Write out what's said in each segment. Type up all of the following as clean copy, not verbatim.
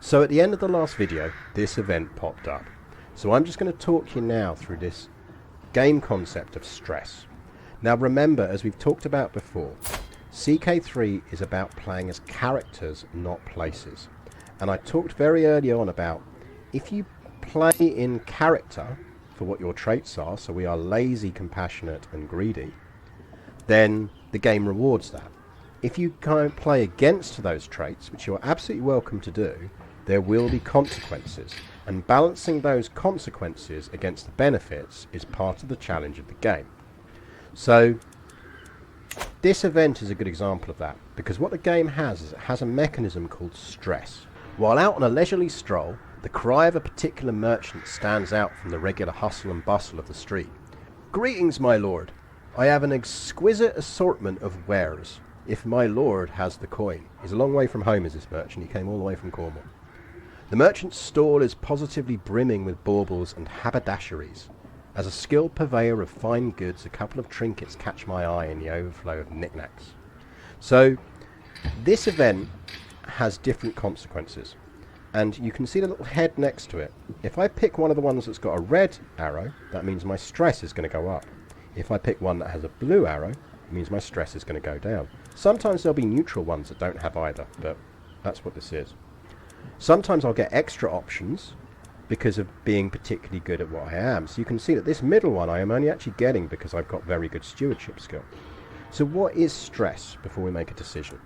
So at the end of the last video, this event popped up. So I'm just going to talk you now through this game concept of stress. Now remember, as we've talked about before, CK3 is about playing as characters, not places. And I talked very early on about if you play in character for what your traits are, so we are lazy, compassionate and greedy, then the game rewards that. If you kind of play against those traits, which you're absolutely welcome to do, there will be consequences, and balancing those consequences against the benefits is part of the challenge of the game. So this event is a good example of that, because what the game has is it has a mechanism called stress. While out on a leisurely stroll, the cry of a particular merchant stands out from the regular hustle and bustle of the street. "Greetings, my lord. I have an exquisite assortment of wares, if my lord has the coin." He's a long way from home, is this merchant. He came all the way from Cornwall. The merchant's stall is positively brimming with baubles and haberdasheries. As a skilled purveyor of fine goods, a couple of trinkets catch my eye in the overflow of knickknacks. So this event has different consequences, and you can see the little head next to it. If I pick one of the ones that's got a red arrow, that means my stress is going to go up. If I pick one that has a blue arrow, it means my stress is going to go down. Sometimes there'll be neutral ones that don't have either, but that's what this is. Sometimes I'll get extra options because of being particularly good at what I am. So you can see that this middle one I am only actually getting because I've got very good stewardship skill. So what is stress before we make a decision?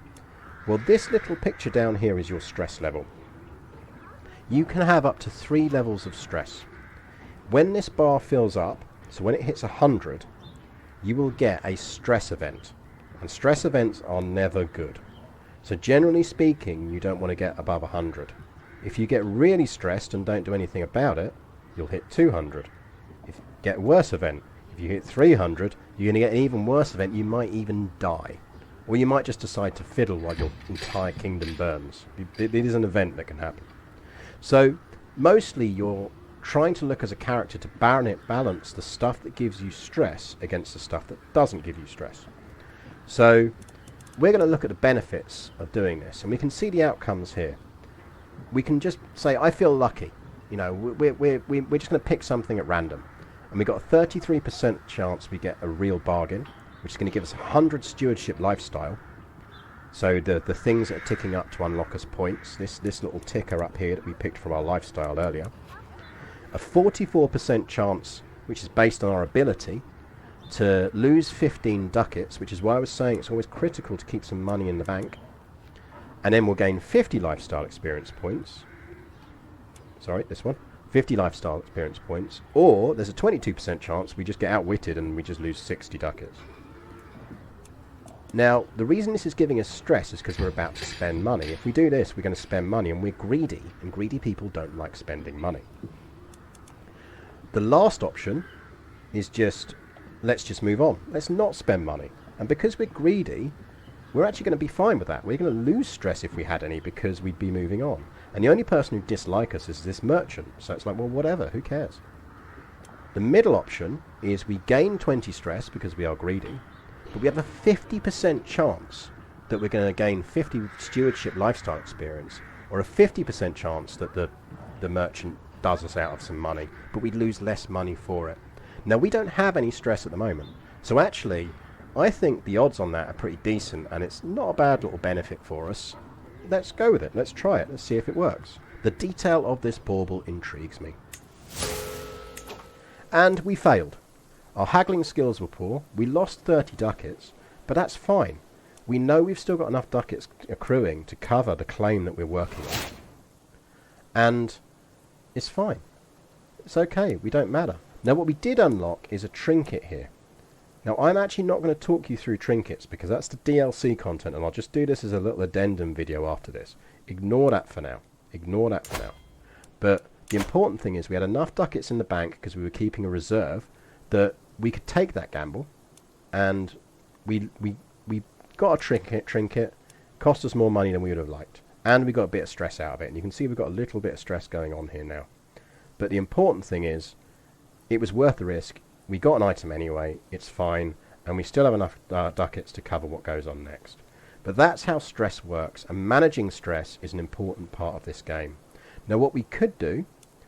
Well, this little picture down here is your stress level. You can have up to 3 levels of stress. When this bar fills up, so when it hits 100, you will get a stress event. And stress events are never good. So generally speaking, you don't want to get above 100. If you get really stressed and don't do anything about it, you'll hit 200. If you get a worse event, if you hit 300, you're going to get an even worse event. You might even die. Or you might just decide to fiddle while your entire kingdom burns. It is an event that can happen. So mostly you're trying to look as a character to balance the stuff that gives you stress against the stuff that doesn't give you stress. So we're going to look at the benefits of doing this, and we can see the outcomes here. We can just say, I feel lucky. You know, we're just going to pick something at random. And we've got a 33% chance we get a real bargain, which is going to give us 100 stewardship lifestyle. So the things that are ticking up to unlock us points, this little ticker up here that we picked from our lifestyle earlier. A 44% chance, which is based on our ability, to lose 15 ducats, which is why I was saying it's always critical to keep some money in the bank. And then we'll gain 50 lifestyle experience points. Sorry, this one. 50 lifestyle experience points. Or there's a 22% chance we just get outwitted and we just lose 60 ducats. Now, the reason this is giving us stress is because we're about to spend money. If we do this, we're going to spend money, and we're greedy. And greedy people don't like spending money. The last option is just, let's just move on. Let's not spend money. And because we're greedy, we're actually going to be fine with that. We're going to lose stress if we had any because we'd be moving on. And the only person who dislikes us is this merchant. So it's like, well, whatever, who cares? The middle option is we gain 20 stress because we are greedy, but we have a 50% chance that we're going to gain 50 stewardship lifestyle experience, or a 50% chance that the merchant does us out of some money, but we'd lose less money for it. Now, we don't have any stress at the moment, so actually I think the odds on that are pretty decent, and it's not a bad little benefit for us. Let's go with it. Let's try it. Let's see if it works. The detail of this bauble intrigues me. And we failed. Our haggling skills were poor. We lost 30 ducats, but that's fine. We know we've still got enough ducats accruing to cover the claim that we're working on. And it's fine. It's okay. We don't matter. Now, what we did unlock is a trinket here. Now, I'm actually not going to talk you through trinkets because that's the DLC content, and I'll just do this as a little addendum video after this. Ignore that for now. Ignore that for now. But the important thing is we had enough ducats in the bank because we were keeping a reserve that we could take that gamble, and we got a trinket, cost us more money than we would have liked, and we got a bit of stress out of it. And you can see we've got a little bit of stress going on here now. But the important thing is it was worth the risk. We got an item anyway, it's fine, and we still have enough ducats to cover what goes on next. But that's how stress works, and managing stress is an important part of this game. Now what we could do,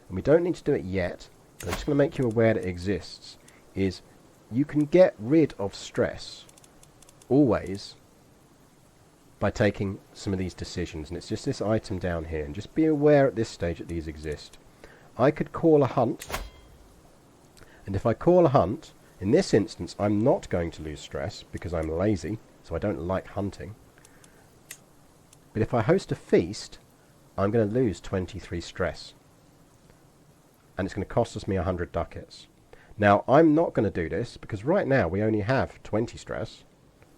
and we don't need to do it yet, but I'm just going to make you aware that it exists, is you can get rid of stress always by taking some of these decisions. And it's just this item down here. And just be aware at this stage that these exist. I could call a hunt. And if I call a hunt, in this instance, I'm not going to lose stress because I'm lazy, so I don't like hunting. But if I host a feast, I'm going to lose 23 stress. And it's going to cost us me 100 ducats. Now, I'm not going to do this because right now we only have 20 stress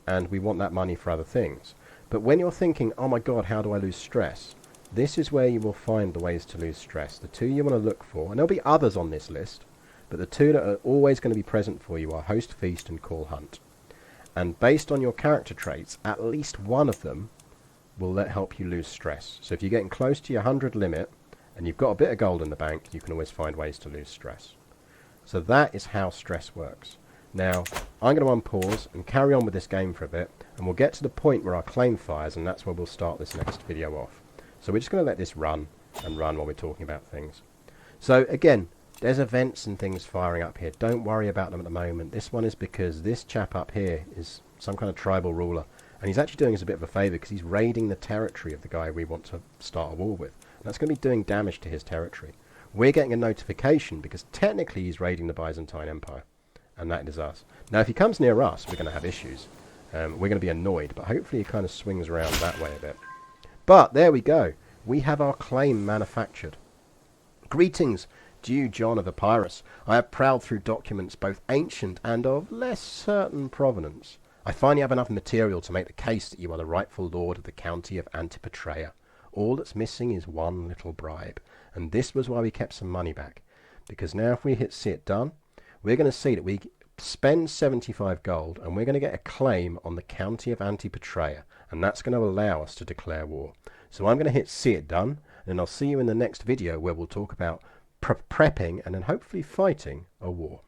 and we want that money for other things. But when you're thinking, oh my god, how do I lose stress? This is where you will find the ways to lose stress. The two you want to look for, and there'll be others on this list, but the two that are always going to be present for you are host feast and call hunt. And based on your character traits, at least one of them will help you lose stress. So if you're getting close to your 100 limit and you've got a bit of gold in the bank, you can always find ways to lose stress. So that is how stress works. Now, I'm going to unpause and carry on with this game for a bit, and we'll get to the point where our claim fires, and that's where we'll start this next video off. So we're just going to let this run and run while we're talking about things. So again, there's events and things firing up here. Don't worry about them at the moment. This one is because this chap up here is some kind of tribal ruler, and he's actually doing us a bit of a favour because he's raiding the territory of the guy we want to start a war with. And that's going to be doing damage to his territory. We're getting a notification because technically he's raiding the Byzantine Empire, and that is us. Now if he comes near us, we're going to have issues. We're going to be annoyed, but hopefully he kind of swings around that way a bit. But there we go. We have our claim manufactured. Greetings, Dew John of Epirus. I have prowled through documents both ancient and of less certain provenance. I finally have enough material to make the case that you are the rightful lord of the county of Antipatrea. All that's missing is one little bribe. And this was why we kept some money back. Because now if we hit see it done, we're going to see that we spend 75 gold and we're going to get a claim on the county of Antipatrea. And that's going to allow us to declare war. So I'm going to hit see it done. And I'll see you in the next video where we'll talk about prepping and then hopefully fighting a war.